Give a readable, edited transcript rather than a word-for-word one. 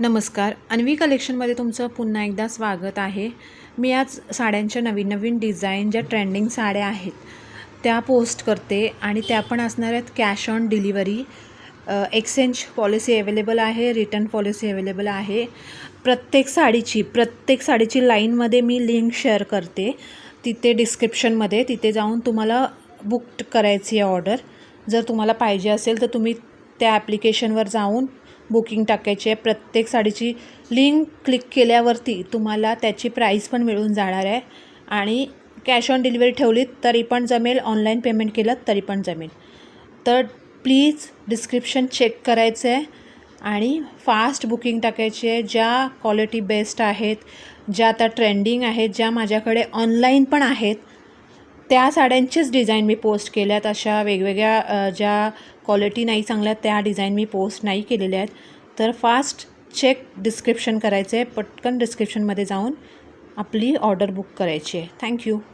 नमस्कार, अन्वी कलेक्शनमध्ये तुमचं पुन्हा एकदा स्वागत आहे. मी आज साड्यांच्या नवीन डिझाईन ज्या ट्रेंडिंग साड्या आहेत त्या पोस्ट करते आणि त्या पण असणार आहेत cash on delivery. Exchange policy available आहे, रिटर्न पॉलिसी अवेलेबल आहे. प्रत्येक साडीची लाईनमध्ये मी लिंक शेअर करते, तिथे डिस्क्रिप्शनमध्ये तिथे जाऊन तुम्हाला बुक करायची आहे ऑर्डर. जर तुम्हाला पाहिजे असेल तर तुम्ही त्या ॲप्लिकेशनवर जाऊन बुकिंग टाकायची आहे. प्रत्येक साडीची लिंक क्लिक केल्यावरती तुम्हाला त्याची प्राईस पण मिळून जाणार आहे आणि कॅश ऑन डिलिव्हरी ठेवलीत तरी पण जमेल, ऑनलाईन पेमेंट केलं तरी पण जमेल. तर प्लीज डिस्क्रिप्शन चेक करायचं आहे आणि फास्ट बुकिंग टाकायची आहे. ज्या क्वालिटी बेस्ट आहेत, ज्या आता ट्रेंडिंग आहेत, ज्या माझ्याकडे ऑनलाईन पण आहेत, त्या साड्यांचीच डिझाईन मी पोस्ट केल्यात. अशा वेगवेगळ्या ज्या क्वालिटी नाही चांगल्या त्या डिझाईन मी पोस्ट नाही केलेल्या आहेत. तर फास्ट चेक डिस्क्रिप्शन करायचं आहे, पटकन डिस्क्रिप्शनमध्ये जाऊन आपली ऑर्डर बुक करायची आहे. थँक्यू.